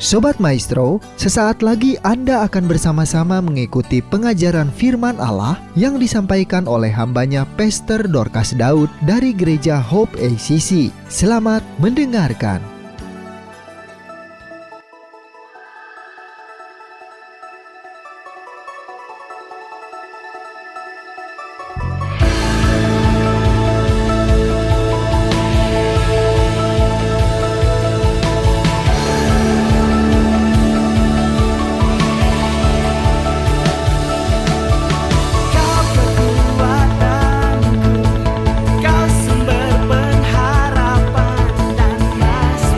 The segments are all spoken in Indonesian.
Sobat Maestro, sesaat lagi Anda akan bersama-sama mengikuti pengajaran firman Allah yang disampaikan oleh hambanya Pastor Dorcas Daud dari Gereja Hope ACC. Selamat mendengarkan. Kau sumber pengharapan dan masa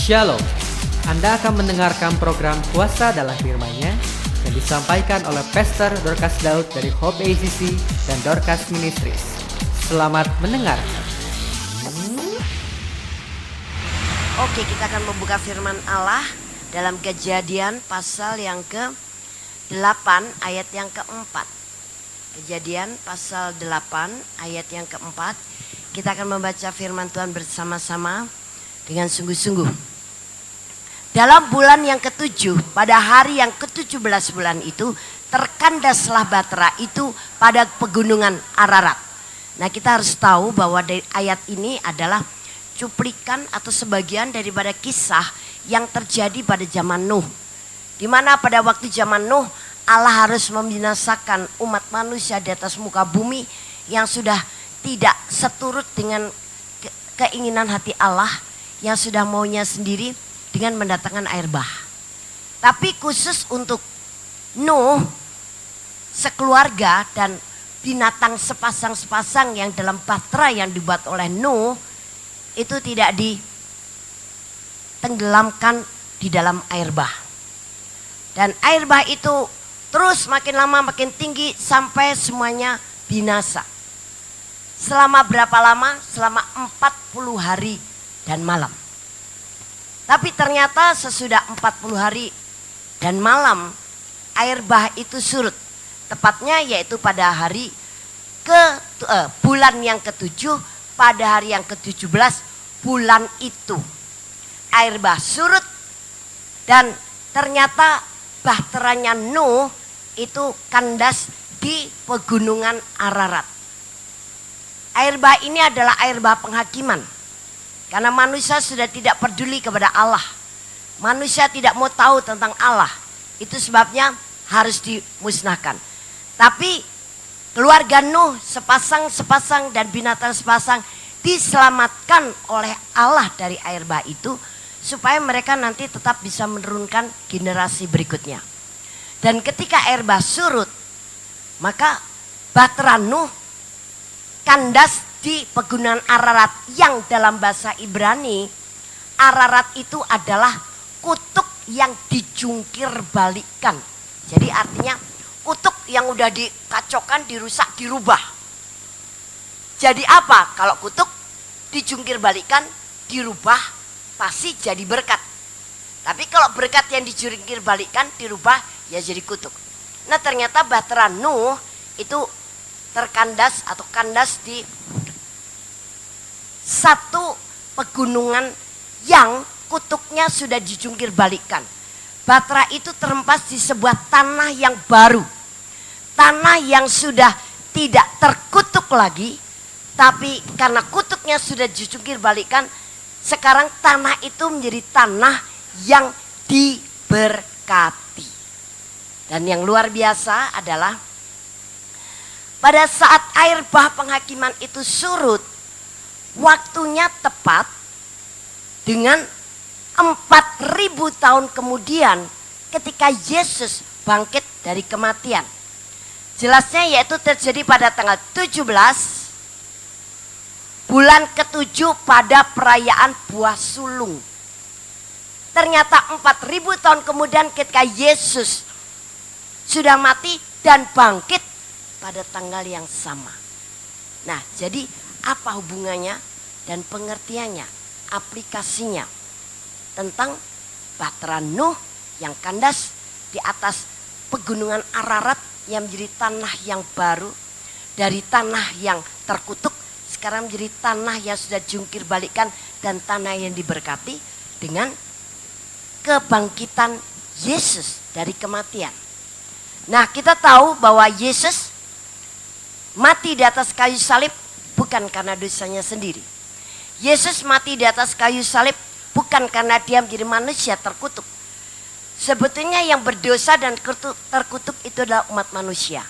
Shalom. Anda akan mendengarkan program Kuasa dalam Firman-Nya yang disampaikan oleh Pastor Dorcas Daud dari Hope ACC dan Dorcas Ministries. Selamat mendengarkan. Oke, kita akan membuka firman Allah dalam Kejadian pasal yang ke-8 ayat yang ke-4. Kejadian pasal 8 ayat yang ke-4. Kita akan membaca firman Tuhan bersama-sama dengan sungguh-sungguh. Dalam bulan yang ke-7, pada hari yang ke-17 bulan itu, terkandaslah Batra itu pada pegunungan Ararat. Nah, kita harus tahu bahwa dari ayat ini adalah cuplikan atau sebagian daripada kisah yang terjadi pada zaman Nuh. Di mana pada waktu zaman Nuh, Allah harus membinasakan umat manusia di atas muka bumi yang sudah tidak seturut dengan keinginan hati Allah, yang sudah maunya sendiri dengan mendatangkan air bah. Tapi khusus untuk Nuh, sekeluarga dan binatang sepasang-sepasang yang dalam Batra yang dibuat oleh Nuh, itu tidak ditenggelamkan di dalam air bah. Dan air bah itu terus makin lama makin tinggi sampai semuanya binasa. Selama berapa lama? Selama 40 hari dan malam. Tapi ternyata sesudah 40 hari dan malam, air bah itu surut. Tepatnya yaitu pada hari bulan yang ke-7, pada hari yang ke-17 bulan itu. Air bah surut dan ternyata bahteranya Nuh itu kandas di pegunungan Ararat. Air bah ini adalah air bah penghakiman. Karena manusia sudah tidak peduli kepada Allah. Manusia tidak mau tahu tentang Allah. Itu sebabnya harus dimusnahkan. Tapi keluarga Nuh sepasang-sepasang dan binatang sepasang diselamatkan oleh Allah dari air bah itu. Supaya mereka nanti tetap bisa menurunkan generasi berikutnya. Dan ketika air bah surut, maka Batra Nuh kandas di pegunungan Ararat, yang dalam bahasa Ibrani Ararat itu adalah kutuk yang dijungkir balikan. Jadi artinya kutuk yang udah dikacaukan, dirusak, dirubah. Jadi apa? Kalau kutuk dijungkir balikan, dirubah, pasti jadi berkat. Tapi kalau berkat yang dijungkir balikan, dirubah, ya jadi kutuk. Nah, ternyata Batra Nuh itu terkandas atau kandas di satu pegunungan yang kutuknya sudah dijungkir balikan. Batra itu terhempas di sebuah tanah yang baru. Tanah yang sudah tidak terkutuk lagi. Tapi karena kutuknya sudah dijungkir balikan, sekarang tanah itu menjadi tanah yang diberkati. Dan yang luar biasa adalah pada saat air bah penghakiman itu surut, waktunya tepat dengan 4.000 tahun kemudian ketika Yesus bangkit dari kematian. Jelasnya yaitu terjadi pada tanggal 17 bulan ke-7 pada perayaan buah sulung. Ternyata 4.000 tahun kemudian ketika Yesus sudah mati dan bangkit pada tanggal yang sama. Nah, jadi apa hubungannya dan pengertiannya, aplikasinya tentang Batra Nuh yang kandas di atas pegunungan Ararat yang menjadi tanah yang baru, dari tanah yang terkutuk sekarang menjadi tanah yang sudah jungkir balikan dan tanah yang diberkati dengan kebangkitan Yesus dari kematian. Nah, kita tahu bahwa Yesus mati di atas kayu salib bukan karena dosanya sendiri. Yesus mati di atas kayu salib bukan karena dia menjadi manusia terkutuk. Sebetulnya yang berdosa dan terkutuk itu adalah umat manusia.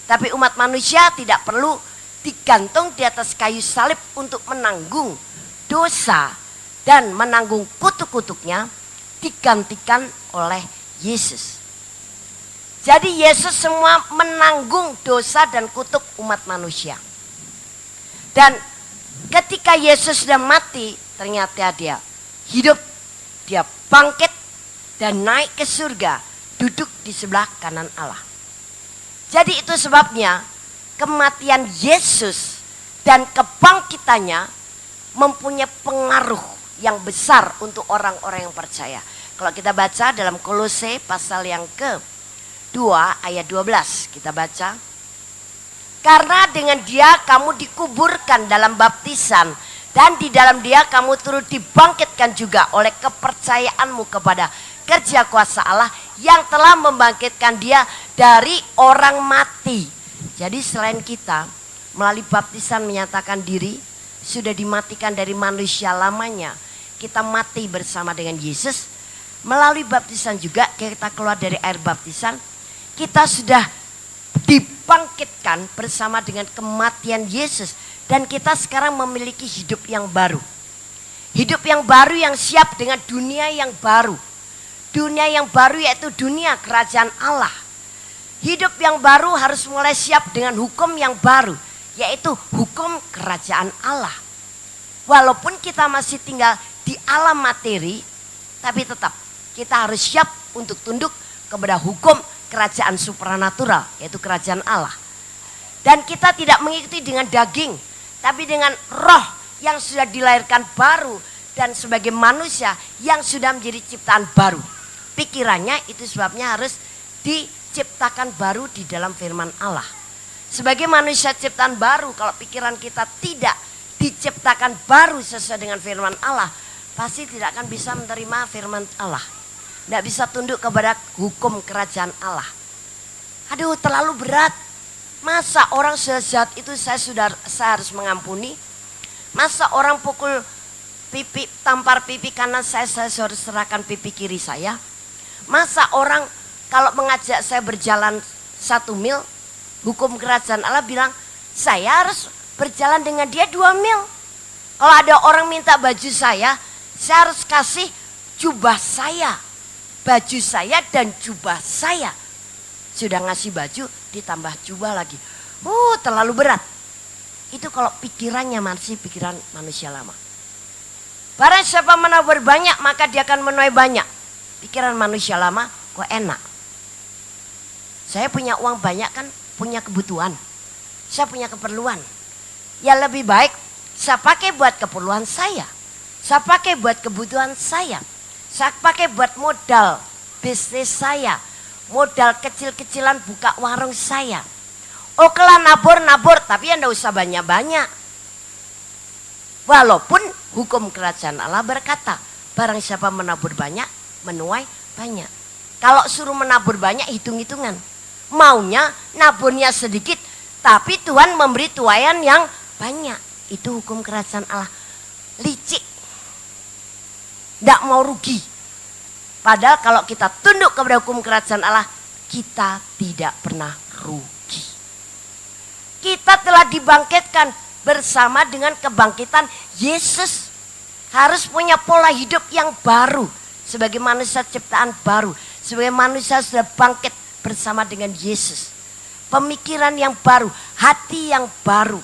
Tapi umat manusia tidak perlu digantung di atas kayu salib untuk menanggung dosa dan menanggung kutuk-kutuknya, digantikan oleh Yesus. Jadi Yesus semua menanggung dosa dan kutuk umat manusia. Dan ketika Yesus sudah mati, ternyata dia hidup dia bangkit dan naik ke surga, duduk di sebelah kanan Allah. Jadi itu sebabnya kematian Yesus dan kebangkitannya mempunyai pengaruh yang besar untuk orang-orang yang percaya. Kalau kita baca dalam Kolose pasal yang ke-2 ayat 12, kita baca. Karena dengan dia kamu dikuburkan dalam baptisan, dan di dalam dia kamu turut dibangkitkan juga oleh kepercayaanmu kepada kerja kuasa Allah yang telah membangkitkan dia dari orang mati. Jadi selain kita melalui baptisan menyatakan diri sudah dimatikan dari manusia lamanya, kita mati bersama dengan Yesus. Melalui baptisan juga kita keluar dari air baptisan, kita sudah dibangkitkan bersama dengan kematian Yesus. Dan kita sekarang memiliki hidup yang baru. Hidup yang baru yang siap dengan dunia yang baru. Dunia yang baru yaitu dunia kerajaan Allah. Hidup yang baru harus mulai siap dengan hukum yang baru, yaitu hukum kerajaan Allah. Walaupun kita masih tinggal di alam materi, tapi tetap kita harus siap untuk tunduk kepada hukum kerajaan supranatural, yaitu kerajaan Allah. Dan kita tidak mengikuti dengan daging, tapi dengan roh yang sudah dilahirkan baru dan sebagai manusia yang sudah menjadi ciptaan baru. Pikirannya itu sebabnya harus diciptakan baru di dalam firman Allah. Sebagai manusia ciptaan baru, kalau pikiran kita tidak diciptakan baru sesuai dengan firman Allah, pasti tidak akan bisa menerima firman Allah. Tidak bisa tunduk kepada hukum kerajaan Allah. Aduh, terlalu berat. Masa orang sejahat itu saya harus mengampuni? Masa orang pukul pipi, tampar pipi kanan saya harus serahkan pipi kiri saya? Masa orang kalau mengajak saya berjalan 1 mil, hukum kerajaan Allah bilang saya harus berjalan dengan dia 2 mil. Kalau ada orang minta baju saya harus kasih jubah saya, baju saya dan jubah saya. Sudah ngasih baju ditambah jubah lagi. Terlalu berat. Itu kalau pikirannya masih pikiran manusia lama. Barang siapa menabur banyak maka dia akan menuai banyak. Pikiran manusia lama kok enak. Saya punya uang banyak kan punya kebutuhan. Saya punya keperluan. Ya lebih baik saya pakai buat keperluan saya. Saya pakai buat kebutuhan saya. Saya pakai buat modal bisnis saya. Modal kecil-kecilan buka warung saya. Okelah nabur, tapi Anda usah banyak-banyak. Walaupun hukum kerajaan Allah berkata, barang siapa menabur banyak, menuai banyak. Kalau suruh menabur banyak, hitung-hitungan. Maunya naburnya sedikit, tapi Tuhan memberi tuaian yang banyak. Itu hukum kerajaan Allah. Licik. Tidak mau rugi. Padahal kalau kita tunduk kepada hukum kerajaan Allah, kita tidak pernah rugi. Kita telah dibangkitkan bersama dengan kebangkitan Yesus. Harus punya pola hidup yang baru. Sebagai manusia ciptaan baru. Sebagai manusia sudah bangkit bersama dengan Yesus. Pemikiran yang baru, hati yang baru.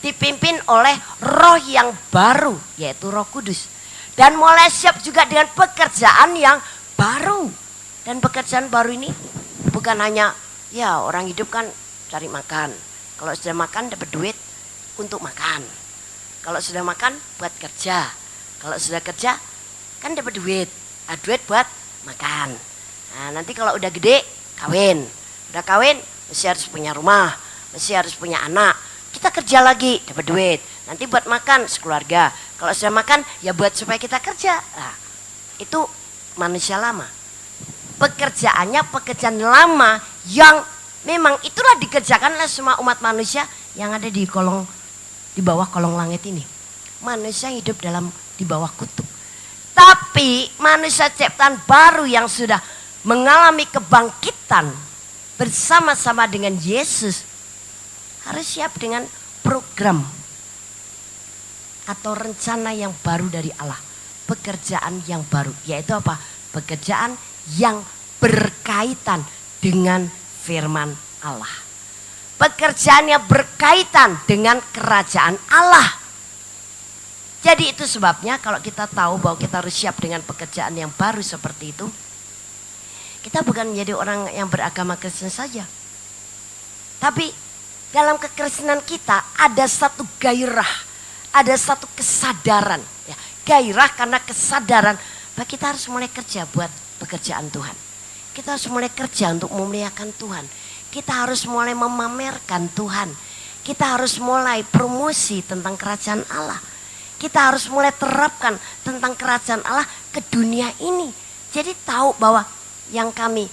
Dipimpin oleh roh yang baru, yaitu Roh Kudus. Dan mulai siap juga dengan pekerjaan yang baru. Dan pekerjaan baru ini bukan hanya ya orang hidup kan cari makan. Kalau sudah makan dapat duit untuk makan. Kalau sudah makan buat kerja. Kalau sudah kerja kan dapat duit. Duit buat makan. Nah, nanti kalau udah gede kawin. Udah kawin mesti harus punya rumah. Mesti harus punya anak. Kita kerja lagi dapat duit. Nanti buat makan sekeluarga. Kalau sudah makan ya buat supaya kita kerja. Nah, itu manusia lama. Pekerjaannya pekerjaan lama yang memang itulah dikerjakan oleh semua umat manusia yang ada di bawah kolong langit ini. Manusia hidup di bawah kutub. Tapi manusia ciptaan baru yang sudah mengalami kebangkitan bersama-sama dengan Yesus harus siap dengan program atau rencana yang baru dari Allah. Pekerjaan yang baru. Yaitu apa? Pekerjaan yang berkaitan dengan firman Allah. Pekerjaan yang berkaitan dengan kerajaan Allah. Jadi itu sebabnya kalau kita tahu bahwa kita harus siap dengan pekerjaan yang baru seperti itu, kita bukan menjadi orang yang beragama Kristen saja. Tapi dalam kekristenan kita ada satu gairah, ada satu kesadaran. Ya, gairah karena kesadaran bahwa kita harus mulai kerja buat pekerjaan Tuhan. Kita harus mulai kerja untuk memuliakan Tuhan. Kita harus mulai memamerkan Tuhan. Kita harus mulai promosi tentang kerajaan Allah. Kita harus mulai terapkan tentang kerajaan Allah ke dunia ini. Jadi tahu bahwa yang kami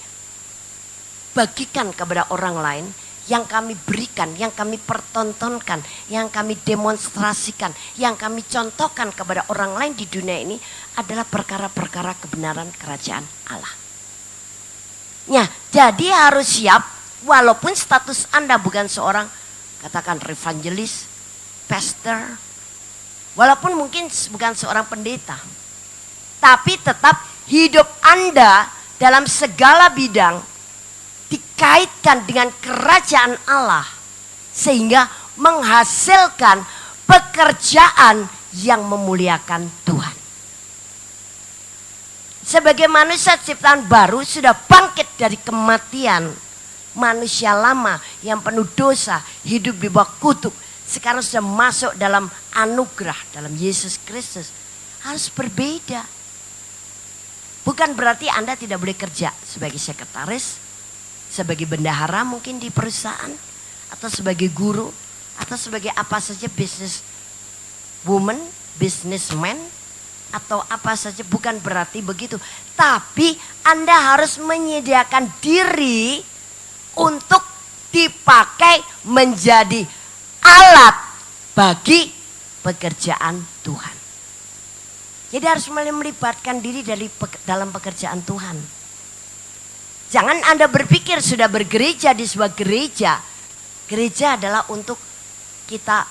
bagikan kepada orang lain, yang kami berikan, yang kami pertontonkan, yang kami demonstrasikan, yang kami contohkan kepada orang lain di dunia ini adalah perkara-perkara kebenaran kerajaan Allah. Ya, jadi harus siap walaupun status Anda bukan seorang katakan evangelis, pastor, walaupun mungkin bukan seorang pendeta, tapi tetap hidup Anda dalam segala bidang dikaitkan dengan kerajaan Allah sehingga menghasilkan pekerjaan yang memuliakan Tuhan. Sebagai manusia ciptaan baru sudah bangkit dari kematian, manusia lama yang penuh dosa, hidup di bawah kutuk, sekarang sudah masuk dalam anugerah dalam Yesus Kristus. Harus berbeda. Bukan berarti Anda tidak boleh kerja sebagai sekretaris, sebagai bendahara mungkin di perusahaan, atau sebagai guru, atau sebagai apa saja business woman, businessman, atau apa saja, bukan berarti begitu. Tapi Anda harus menyediakan diri untuk dipakai menjadi alat bagi pekerjaan Tuhan. Jadi harus mulai melibatkan diri dalam pekerjaan Tuhan. Jangan Anda berpikir sudah bergereja di sebuah gereja. Gereja adalah untuk kita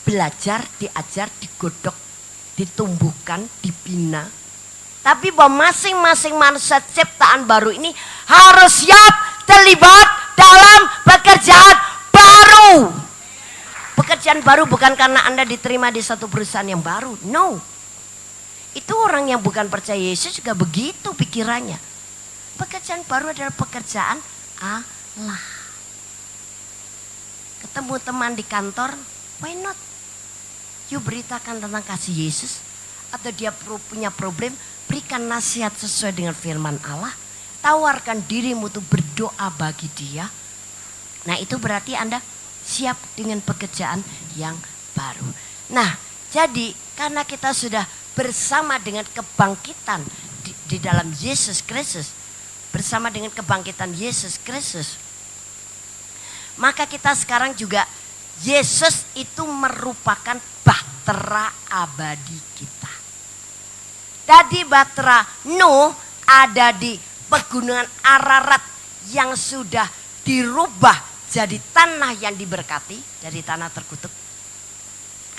belajar, diajar, digodok, ditumbuhkan, dibina. Tapi bahwa masing-masing manusia ciptaan baru ini harus siap terlibat dalam pekerjaan baru. Pekerjaan baru bukan karena Anda diterima di satu perusahaan yang baru. No. Itu orang yang bukan percaya Yesus juga begitu pikirannya. Pekerjaan baru adalah pekerjaan Allah. Ketemu teman di kantor, why not? You beritakan tentang kasih Yesus. Atau dia punya problem, berikan nasihat sesuai dengan firman Allah. Tawarkan dirimu untuk berdoa bagi dia. Nah itu berarti Anda siap dengan pekerjaan yang baru. Nah jadi karena kita sudah bersama dengan kebangkitan di dalam Yesus Kristus, bersama dengan kebangkitan Yesus Kristus, maka kita sekarang juga, Yesus itu merupakan bahtera abadi kita. Tadi bahtera Nuh ada di pegunungan Ararat yang sudah dirubah jadi tanah yang diberkati, dari tanah terkutuk.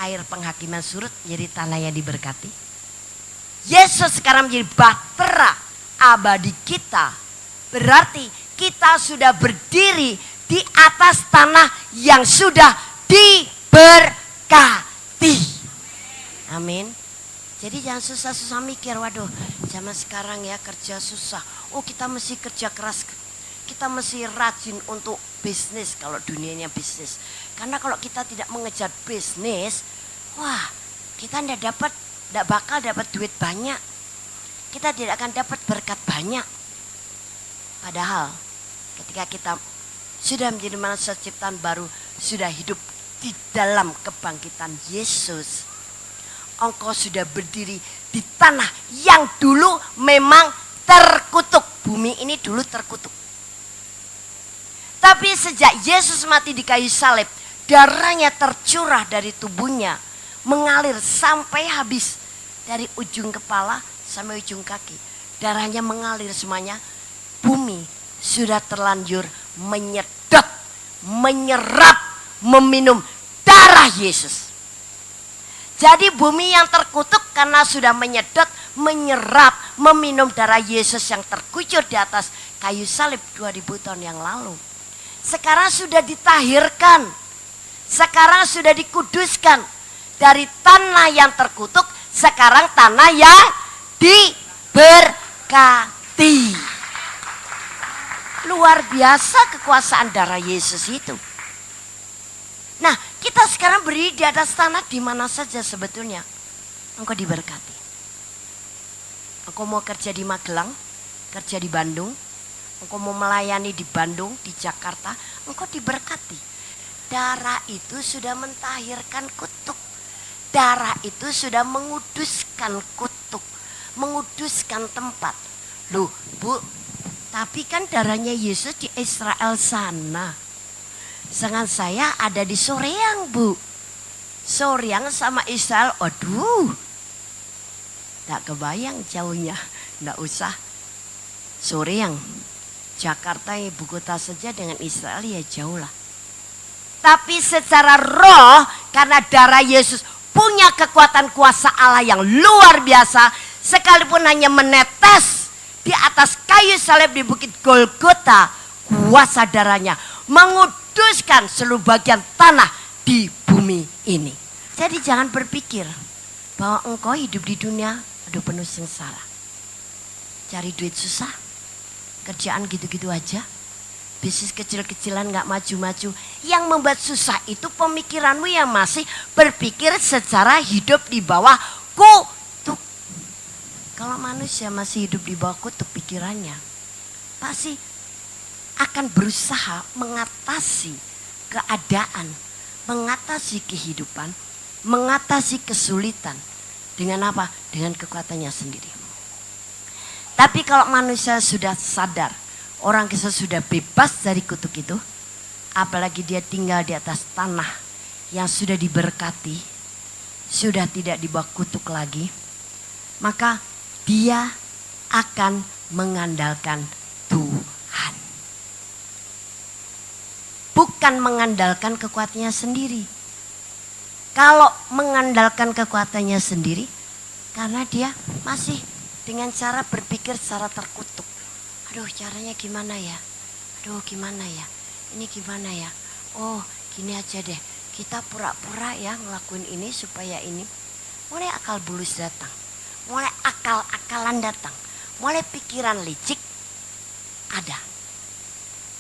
Air penghakiman surut jadi tanah yang diberkati. Yesus sekarang menjadi bahtera abadi kita. Berarti kita sudah berdiri di atas tanah yang sudah diberkati. Amin. Jadi jangan susah-susah mikir, waduh zaman sekarang ya kerja susah. Oh kita mesti kerja keras, kita mesti rajin untuk bisnis kalau dunianya bisnis. Karena kalau kita tidak mengejar bisnis, wah kita tidak bakal dapat duit banyak. Kita tidak akan dapat berkat banyak. Padahal ketika kita sudah menjadi manusia ciptaan baru, sudah hidup di dalam kebangkitan Yesus, engkau sudah berdiri di tanah yang dulu memang terkutuk. Bumi ini dulu terkutuk. Tapi sejak Yesus mati di kayu salib, darahnya tercurah dari tubuhnya, mengalir sampai habis, dari ujung kepala sampai ujung kaki. Darahnya mengalir semuanya. Bumi sudah terlanjur menyedot, menyerap, meminum darah Yesus. Jadi bumi yang terkutuk karena sudah menyedot, menyerap, meminum darah Yesus yang terkucur di atas kayu salib 2000 tahun yang lalu. Sekarang sudah ditahirkan, sekarang sudah dikuduskan. dari tanah yang terkutuk sekarang tanah yang diberkati. Luar biasa kekuasaan darah Yesus itu. Nah, kita sekarang berdiri di atas tanah di mana saja sebetulnya engkau diberkati. Engkau mau kerja di Magelang, kerja di Bandung, engkau mau melayani di Bandung, di Jakarta, engkau diberkati. Darah itu sudah mentahirkan kutuk. Darah itu sudah menguduskan kutuk, menguduskan tempat. Loh, Bu, tapi kan darahnya Yesus di Israel sana. Sedangkan saya ada di Soreang, Bu. Soreang sama Israel, aduh. Tak kebayang jauhnya, nggak usah. Soreang, Jakarta ibu kota saja dengan Israel ya jauh lah. Tapi secara roh, karena darah Yesus punya kekuatan kuasa Allah yang luar biasa, sekalipun hanya menetes di atas kayu salib di bukit Golgota, kuasa darahnya menguduskan seluruh bagian tanah di bumi ini. Jadi jangan berpikir bahwa engkau hidup di dunia aduh penuh sengsara. Cari duit susah, kerjaan gitu-gitu aja, bisnis kecil-kecilan gak maju-maju. Yang membuat susah itu pemikiranmu yang masih berpikir secara hidup di bawah kutuk. Kalau manusia masih hidup di bawah kutuk pikirannya, pasti akan berusaha mengatasi keadaan, mengatasi kehidupan, mengatasi kesulitan. Dengan apa? Dengan kekuatannya sendiri. Tapi kalau manusia sudah sadar, orang kita sudah bebas dari kutuk itu, apalagi dia tinggal di atas tanah yang sudah diberkati, sudah tidak di bawah kutuk lagi, maka dia akan mengandalkan Tuhan. Bukan mengandalkan kekuatannya sendiri. Kalau mengandalkan kekuatannya sendiri, karena dia masih dengan cara berpikir secara terkutuk. Aduh, caranya gimana ya? Aduh, gimana ya? Ini gimana ya? Oh, gini aja deh. Kita pura-pura ya ngelakuin ini supaya ini. Mulai akal bulus datang. Mulai akal-akalan datang. Mulai pikiran licik ada.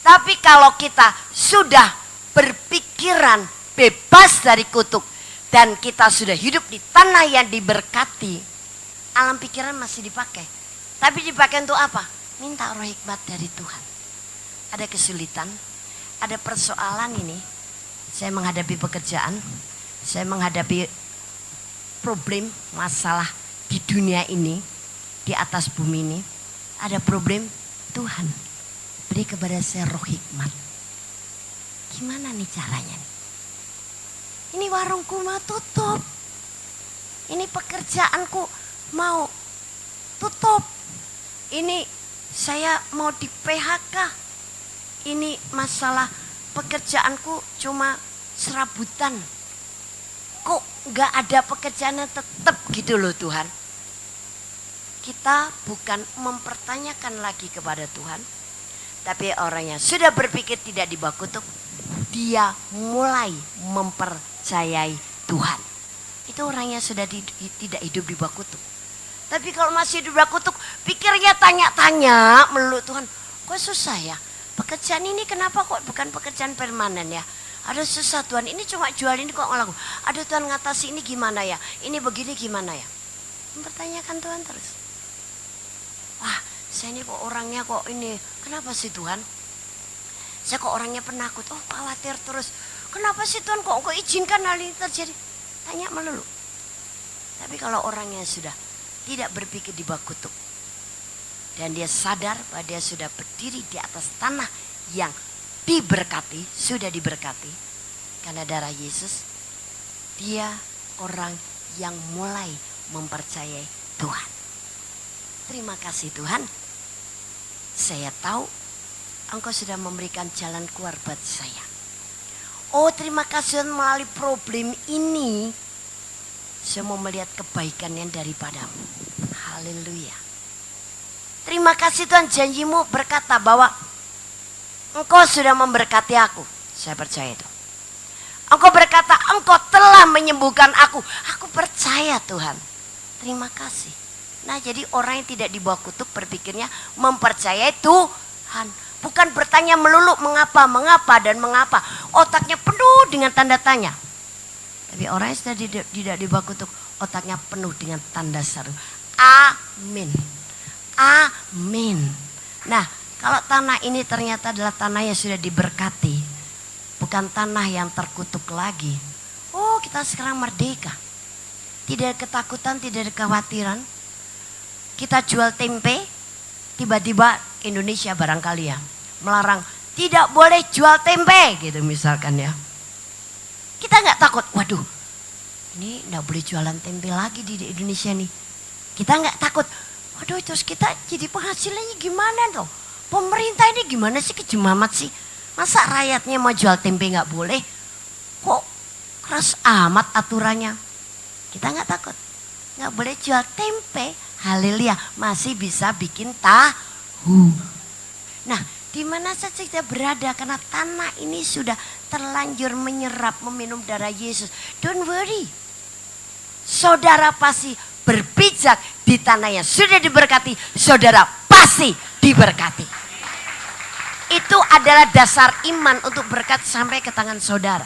Tapi kalau kita sudah berpikiran bebas dari kutuk dan kita sudah hidup di tanah yang diberkati, alam pikiran masih dipakai. Tapi dipakai untuk apa? Minta roh hikmat dari Tuhan. Ada kesulitan, ada persoalan ini. Saya menghadapi pekerjaan, saya menghadapi problem, masalah di dunia ini, di atas bumi ini. Ada problem, Tuhan beri kepada saya roh hikmat. Gimana nih caranya nih? Ini warungku mau tutup. Ini pekerjaanku mau tutup. Ini saya mau di PHK. Ini masalah pekerjaanku cuma serabutan. Kok gak ada pekerjaan yang tetap gitu loh Tuhan. Kita bukan mempertanyakan lagi kepada Tuhan. Tapi orang yang sudah berpikir tidak di bawah kutuk, dia mulai mempercayai Tuhan. Itu orang yang sudah tidak hidup di bawah kutuk. Tapi kalau masih hidup di bawah kutuk, pikirnya tanya-tanya melulu Tuhan. Kok susah ya? Pekerjaan ini kenapa kok bukan pekerjaan permanen ya? Ada susah Tuhan, ini cuma jual ini kok ngelaku. Ada Tuhan ngatasi ini gimana ya? Ini begini gimana ya? Mempertanyakan Tuhan terus. Wah, saya ini kok orangnya kok ini, kenapa sih Tuhan? Saya kok orangnya penakut, oh khawatir terus. Kenapa sih Tuhan kok izinkan hal ini terjadi? Tanya melulu. Tapi kalau orangnya sudah tidak berpikir di bawah kutuk, dan dia sadar bahwa dia sudah berdiri di atas tanah yang diberkati, sudah diberkati karena darah Yesus, dia orang yang mulai mempercayai Tuhan. Terima kasih Tuhan, saya tahu Engkau sudah memberikan jalan keluar buat saya. Oh terima kasih Tuhan, melalui problem ini saya mau melihat kebaikan yang daripadamu. Haleluya. Terima kasih Tuhan, janjimu berkata bahwa Engkau sudah memberkati aku. Saya percaya itu. Engkau berkata Engkau telah menyembuhkan aku. Aku percaya Tuhan. Terima kasih. Nah, jadi orang yang tidak dibawa kutuk berpikirnya mempercayai Tuhan. Bukan bertanya melulu mengapa, dan mengapa. Otaknya penuh dengan tanda tanya. Tapi orang yang sudah tidak dibawa kutuk, otaknya penuh dengan tanda seru. Amin. Amin. Nah, kalau tanah ini ternyata adalah tanah yang sudah diberkati, bukan tanah yang terkutuk lagi. Oh, kita sekarang merdeka. Tidak ada ketakutan, tidak ada kekhawatiran. Kita jual tempe, tiba-tiba Indonesia barangkali ya melarang tidak boleh jual tempe gitu misalkan ya. Kita nggak takut, waduh ini nggak boleh jualan tempe lagi di Indonesia nih. Kita nggak takut, waduh terus kita jadi penghasilannya gimana dong? Pemerintah ini gimana sih, kejem amat sih? Masa rakyatnya mau jual tempe nggak boleh? Kok keras amat aturannya? Kita nggak takut, nggak boleh jual tempe. Haleluya, masih bisa bikin tahu. Nah, di mana saja kita berada karena tanah ini sudah terlanjur menyerap, meminum darah Yesus. Don't worry. Saudara pasti berpijak di tanah yang sudah diberkati, saudara pasti diberkati. Itu adalah dasar iman untuk berkat sampai ke tangan saudara.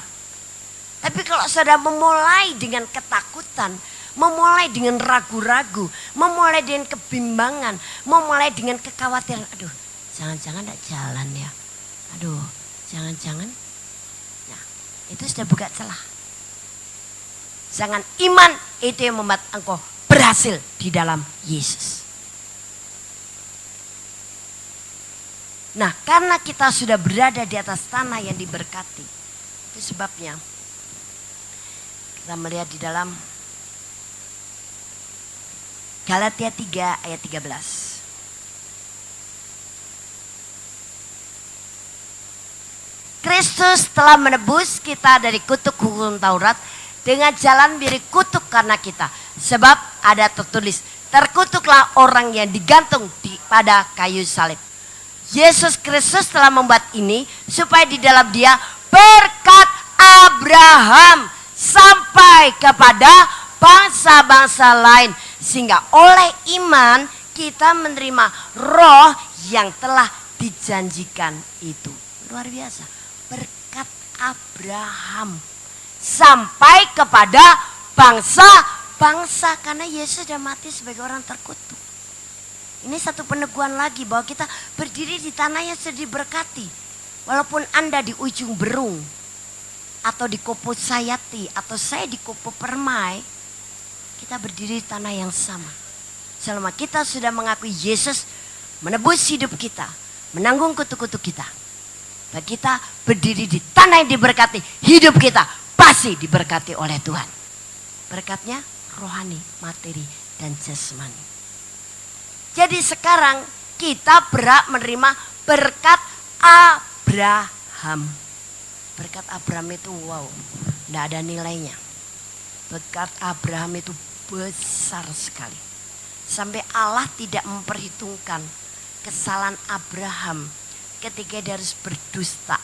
Tapi kalau saudara memulai dengan ketakutan, memulai dengan ragu-ragu, memulai dengan kebimbangan, memulai dengan kekhawatiran. Aduh, jangan-jangan tidak jalan ya. Aduh, jangan-jangan. Nah, itu sudah buka celah. Jangan iman itu yang membuat engkau berhasil di dalam Yesus. Nah, karena kita sudah berada di atas tanah yang diberkati, itu sebabnya kita melihat di dalam Galatia 3 ayat 13. Kristus telah menebus kita dari kutuk hukum Taurat dengan jalan biri kutuk karena kita. Sebab ada tertulis, terkutuklah orang yang digantung pada kayu salib. Yesus Kristus telah membuat ini supaya di dalam dia berkat Abraham sampai kepada bangsa-bangsa lain. Sehingga oleh iman kita menerima roh yang telah dijanjikan itu. Luar biasa. Berkat Abraham sampai kepada bangsa-bangsa. Karena Yesus sudah mati sebagai orang terkutuk. Ini satu peneguhan lagi bahwa kita berdiri di tanah yang sudah diberkati. Walaupun Anda di ujung Berung, atau di Kopo Sayati, atau saya di Kopo Permai, kita berdiri di tanah yang sama. Selama kita sudah mengakui Yesus menebus hidup kita, menanggung kutuk-kutuk kita, dan kita berdiri di tanah yang diberkati, hidup kita pasti diberkati oleh Tuhan. Berkatnya rohani, materi, dan jasmani. Jadi sekarang kita berhak menerima berkat Abraham. Berkat Abraham itu wow, tidak ada nilainya. Berkat Abraham itu besar sekali. Sampai Allah tidak memperhitungkan kesalahan Abraham ketika dia harus berdusta.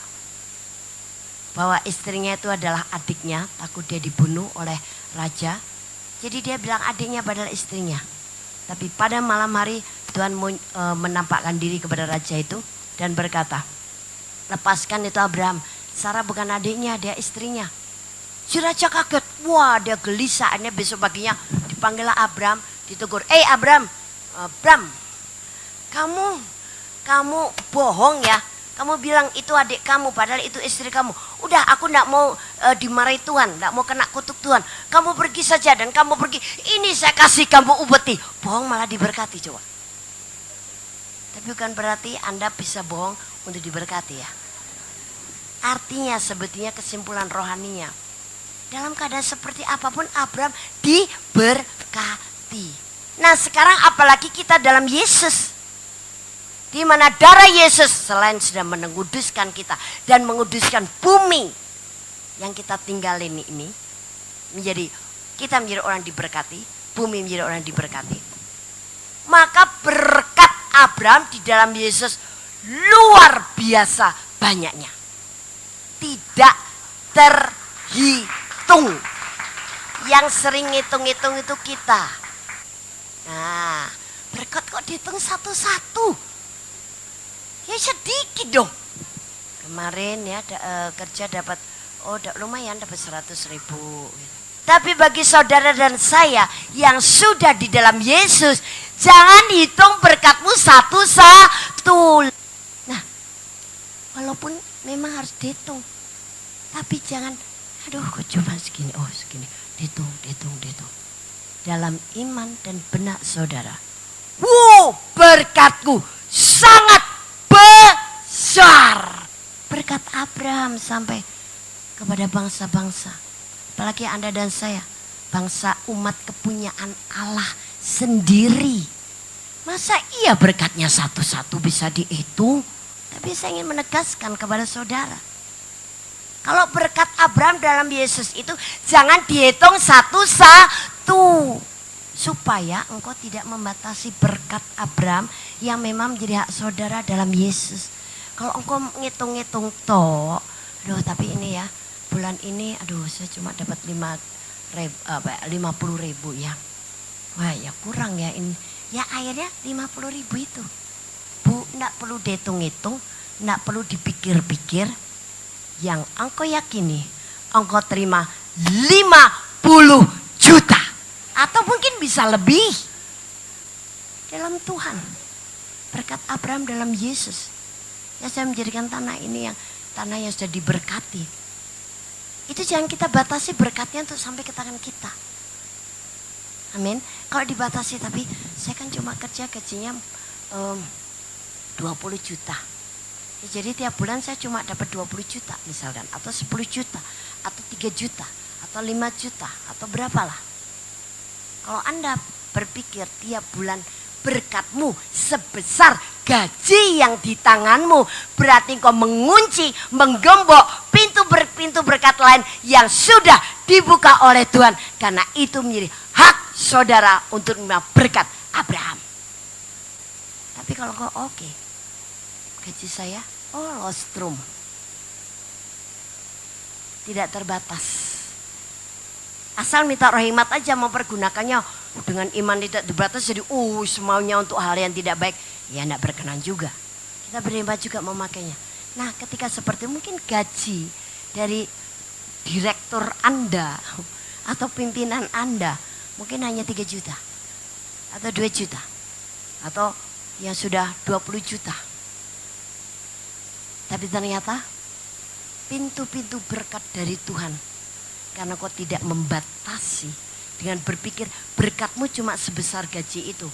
Bahwa istrinya itu adalah adiknya, takut dia dibunuh oleh raja. Jadi dia bilang adiknya padahal istrinya. Tapi pada malam hari Tuhan menampakkan diri kepada raja itu dan berkata, lepaskan itu Abraham. Sarah bukan adiknya, dia istrinya. Si raja kaget, wah dia gelisah. Akhirnya besok paginya dipanggillah Abraham, ditegur. Abraham, Abraham, kamu bohong ya. Kamu bilang itu adik kamu, padahal itu istri kamu. Udah, aku tidak mau dimarahi Tuhan, tidak mau kena kutuk Tuhan. Kamu pergi saja dan kamu pergi. Ini saya kasih kamu upeti. Bohong malah diberkati coba. Tapi bukan berarti Anda bisa bohong untuk diberkati ya. Artinya sebetulnya kesimpulan rohaninya. Dalam keadaan seperti apapun Abraham diberkati. Nah sekarang apalagi kita dalam Yesus. Di mana darah Yesus selain sudah menguduskan kita dan menguduskan bumi yang kita tinggalin ini kita menjadi orang diberkati, bumi menjadi orang diberkati. Maka berkat Abraham di dalam Yesus luar biasa banyaknya. Tidak terhitung. ngitung. Yang sering ngitung-ngitung itu kita. Nah, berkat kok dihitung satu-satu. Ya sedikit dong. Kemarin ya kerja dapat, lumayan dapat 100.000. Tapi bagi saudara dan saya yang sudah di dalam Yesus, jangan hitung berkatmu satu-satu. Nah, walaupun memang harus dihitung, tapi jangan, kok cuma segini, segini, dihitung. Dalam iman dan benak saudara, berkatku sangat besar. Berkat Abraham sampai kepada bangsa-bangsa. Apalagi Anda dan saya, bangsa umat kepunyaan Allah sendiri. Masa iya berkatnya satu-satu bisa dihitung? Tapi saya ingin menegaskan kepada saudara. Kalau berkat Abraham dalam Yesus itu jangan dihitung satu-satu. Supaya engkau tidak membatasi berkat Abraham yang memang menjadi hak saudara dalam Yesus. Kalau engkau ngitung-ngitung tapi ini ya, bulan ini saya cuma dapat 50.000 ya. Wah ya kurang ya ini. Ya akhirnya 50.000 itu. Bu, enggak perlu dihitung-hitung, enggak perlu dipikir-pikir. Yang engkau yakini, engkau terima 50 juta. Atau mungkin bisa lebih. Dalam Tuhan. Berkat Abraham dalam Yesus. Ya saya menjadikan tanah ini tanah yang sudah diberkati. Itu jangan kita batasi berkatnya untuk sampai ke tangan kita. Amin. Kalau dibatasi, tapi saya kan cuma kerja gajinya 20 juta. Ya, jadi tiap bulan saya cuma dapat 20 juta misalkan. Atau 10 juta. Atau 3 juta. Atau 5 juta. Atau berapalah. Kalau Anda berpikir tiap bulan berkatmu sebesar gaji yang di tanganmu, berarti kau mengunci, menggembok pintu berkat lain yang sudah dibuka oleh Tuhan. Karena itu menjadi hak saudara untuk menerima berkat Abraham. Tapi kalau kau gaji saya lostrum, tidak terbatas. Asal minta rahmat aja mempergunakannya dengan iman tidak terbatas, jadi semaunya untuk hal yang tidak baik, ya tidak berkenan juga. Kita berhemat juga memakainya. Nah ketika seperti mungkin gaji dari direktur Anda atau pimpinan Anda mungkin hanya 3 juta atau 2 juta atau yang sudah 20 juta. Tapi ternyata pintu-pintu berkat dari Tuhan, karena kau tidak membatasi dengan berpikir berkatmu cuma sebesar gaji itu.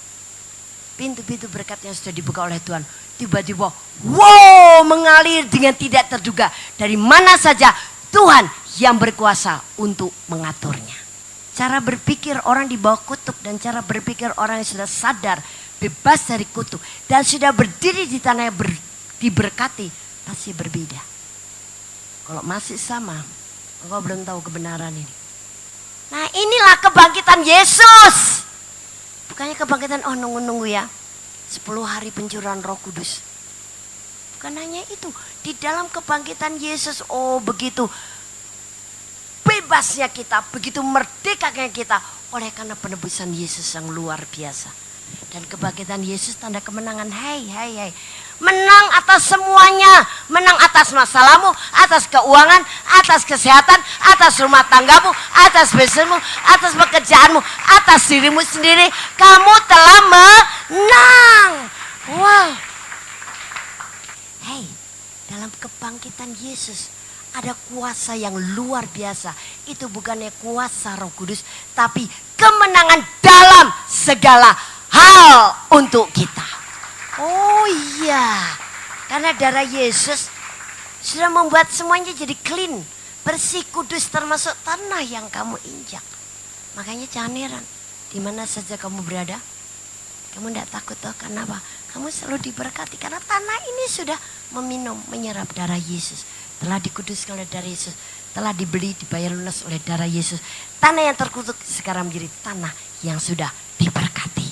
Pintu-pintu berkat yang sudah dibuka oleh Tuhan tiba-tiba mengalir dengan tidak terduga. Dari mana saja Tuhan yang berkuasa untuk mengaturnya. Cara berpikir orang di bawah kutuk dan cara berpikir orang yang sudah sadar bebas dari kutuk dan sudah berdiri di tanah yang diberkati pasti berbeda. Kalau masih sama, engkau belum tahu kebenaran ini. Nah inilah kebangkitan Yesus. Bukannya kebangkitan nunggu-nunggu ya 10 hari pencurahan Roh Kudus. Bukan hanya itu. Di dalam kebangkitan Yesus begitu bebasnya kita, begitu merdekanya kita oleh karena penebusan Yesus yang luar biasa. Dan kebangkitan Yesus tanda kemenangan. Hai. Menang atas semuanya. Menang atas masalahmu, atas keuangan, atas kesehatan, atas rumah tanggamu, atas bisnismu, atas pekerjaanmu, atas dirimu sendiri. Kamu telah menang. Wow. Hei, dalam kebangkitan Yesus ada kuasa yang luar biasa. Itu bukannya kuasa Roh Kudus, tapi kemenangan dalam segala hal untuk kita. Oh iya, karena darah Yesus sudah membuat semuanya jadi clean, bersih, kudus, termasuk tanah yang kamu injak. Makanya jangan heran, di mana saja kamu berada, kamu tidak takut karena apa? Kamu selalu diberkati karena tanah ini sudah menyerap darah Yesus. Telah dikuduskan oleh darah Yesus, telah dibeli, dibayar lunas oleh darah Yesus. Tanah yang terkutuk sekarang menjadi tanah yang sudah diberkati.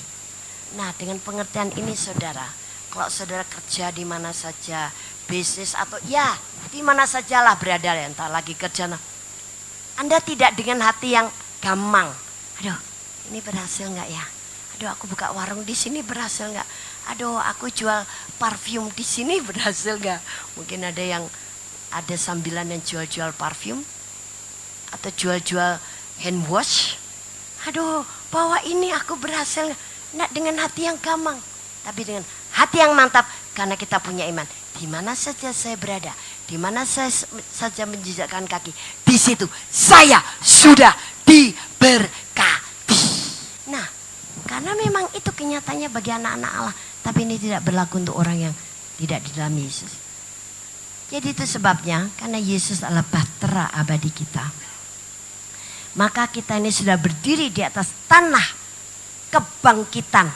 Nah dengan pengertian ini saudara, kalau saudara kerja di mana saja, bisnis atau ya di mana sajalah berada, entah lagi kerja, Anda tidak dengan hati yang gamang. Aduh, ini berhasil nggak ya? Aduh, aku buka warung di sini berhasil nggak? Aduh, aku jual parfum di sini berhasil nggak? Mungkin ada sambilan yang jual-jual parfum atau jual-jual hand wash. Aduh, bahwa ini aku berhasil nggak dengan hati yang gamang, tapi dengan hati yang mantap karena kita punya iman. Di mana saja saya berada, di mana saya saja menjejakkan kaki, di situ saya sudah diberkati. Nah, karena memang itu kenyataannya bagi anak-anak Allah, tapi ini tidak berlaku untuk orang yang tidak di dalam Yesus. Jadi itu sebabnya, karena Yesus adalah bahtera abadi kita, maka kita ini sudah berdiri di atas tanah kebangkitan,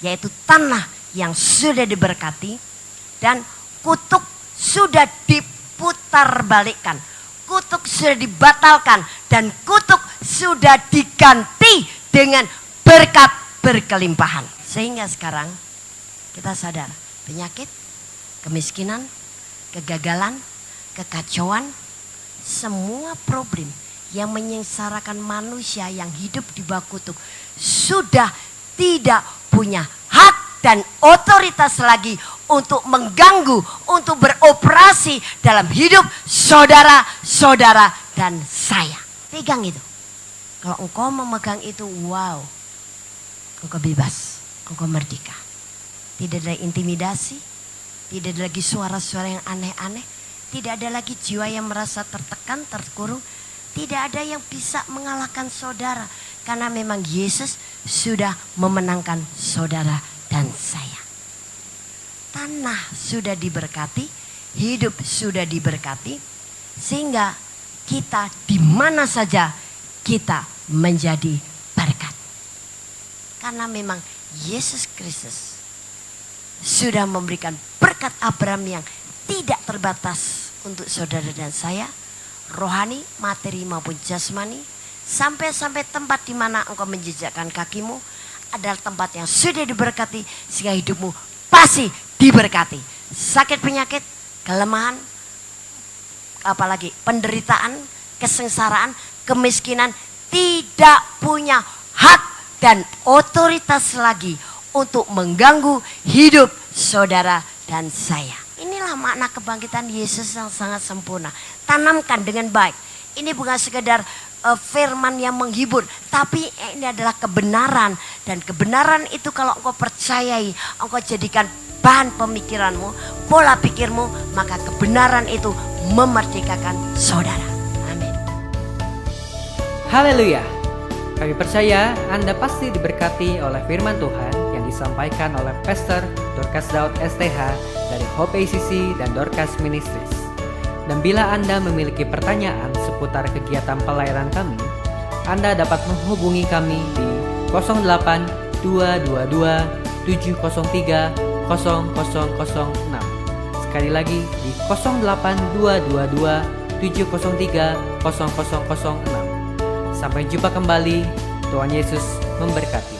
yaitu tanah yang sudah diberkati. Dan kutuk sudah diputar balikkan. Kutuk sudah dibatalkan. Dan kutuk sudah diganti dengan berkat berkelimpahan. Sehingga sekarang kita sadar penyakit, kemiskinan, kegagalan, kekacauan, semua problem yang menyengsarakan manusia yang hidup di bawah kutuk sudah tidak punya hak dan otoritas lagi untuk mengganggu, untuk beroperasi dalam hidup saudara-saudara dan saya. Pegang itu. Kalau engkau memegang itu, wow, engkau bebas, engkau merdeka. Tidak ada intimidasi, tidak ada lagi suara-suara yang aneh-aneh, tidak ada lagi jiwa yang merasa tertekan, terkurung, tidak ada yang bisa mengalahkan saudara. Karena memang Yesus sudah memenangkan saudara dan saya. Tanah sudah diberkati, hidup sudah diberkati, sehingga kita di mana saja kita menjadi berkat. Karena memang Yesus Kristus sudah memberikan berkat Abraham yang tidak terbatas untuk saudara dan saya, rohani, materi maupun jasmani, sampai tempat di mana engkau menjejakkan kakimu adalah tempat yang sudah diberkati, sehingga hidupmu pasti diberkati. Sakit penyakit, kelemahan, apalagi penderitaan, kesengsaraan, kemiskinan tidak punya hak dan otoritas lagi untuk mengganggu hidup saudara dan saya. Inilah makna kebangkitan Yesus yang sangat sempurna. Tanamkan dengan baik. Ini bukan sekedar firman yang menghibur, tapi ini adalah kebenaran. Dan kebenaran itu kalau engkau percayai, engkau jadikan bahan pemikiranmu, pola pikirmu, maka kebenaran itu memerdekakan saudara. Amin. Haleluya. Kami percaya Anda pasti diberkati oleh firman Tuhan yang disampaikan oleh Pastor Dorcas Daud STH dari Hope ACC dan Dorcas Ministries. Dan bila Anda memiliki pertanyaan seputar kegiatan pelayanan kami, Anda dapat menghubungi kami di 08 222 703 0006. Sekali lagi di 08 222 703 0006. Sampai jumpa kembali. Tuhan Yesus memberkati.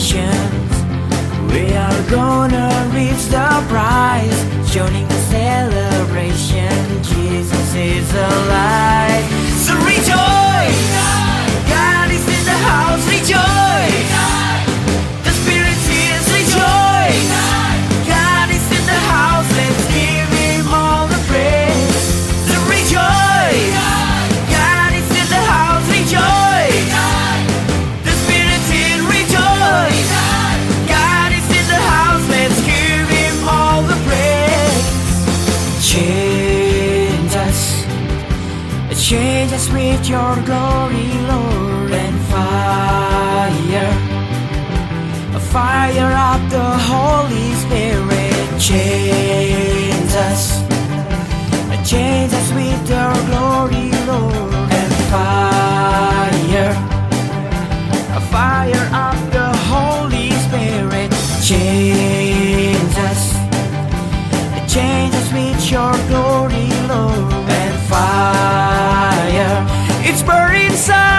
nations. We are gonna reach the prize, joining the celebration. Jesus is alive. So rejoice, God is in the house. Rejoice, the Spirit is. Rejoice, God is in the house. Let's give Him all the praise. So rejoice, God is in the house. Rejoice, the Spirit is. Rejoice, God is in the house. Let's give Him all the praise. Change us with your glory, Lord, and fire, a fire of the Holy Spirit. Change us with your glory, Lord, and fire, a fire of the Holy Spirit. Change us with your glory, Lord, and fire. It's burning inside.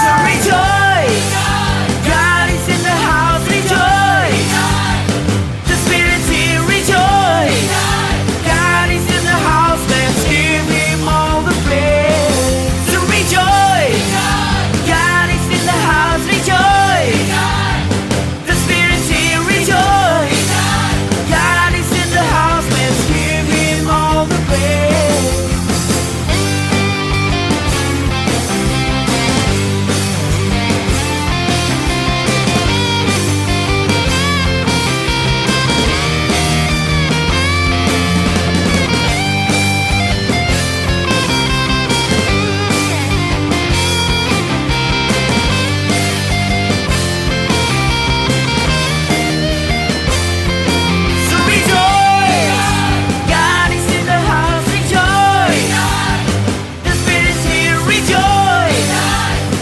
So rejoice, God is in the house. Rejoice, the Spirit's here. Rejoice, God is in the house. Let's give Him all the praise. So rejoice, God is in the house. Rejoice, the Spirit's here. Rejoice, God is in the house. Let's give Him all the praise. So rejoice, God is in the house. Rejoice, the Spirit's here. Rejoice,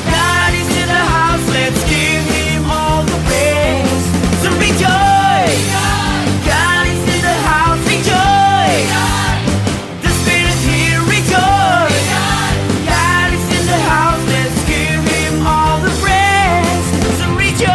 God is in the house. Let's give Him all the praise. So rejoice, God is in the house. Rejoice, the Spirit's here. Rejoice, God is in the house. Let's give Him all the praise. So rejoice.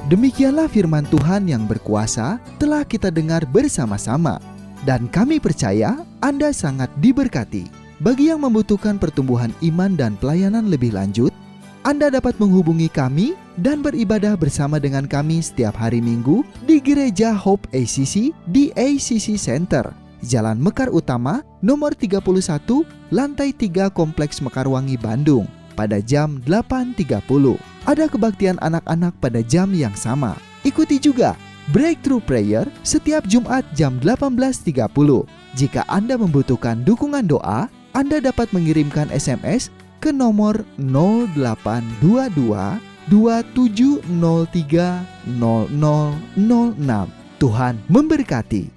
Demikianlah firman Tuhan yang berkuasa telah kita dengar bersama-sama. Dan kami percaya Anda sangat diberkati. Bagi yang membutuhkan pertumbuhan iman dan pelayanan lebih lanjut, Anda dapat menghubungi kami dan beribadah bersama dengan kami setiap hari Minggu di Gereja Hope ACC di ACC Center, Jalan Mekar Utama, nomor 31, lantai 3 Kompleks Mekarwangi, Bandung, pada jam 8.30. Ada kebaktian anak-anak pada jam yang sama. Ikuti juga Breakthrough Prayer setiap Jumat jam 18.30. Jika Anda membutuhkan dukungan doa, Anda dapat mengirimkan SMS ke nomor 0822 2703 0006. Tuhan memberkati.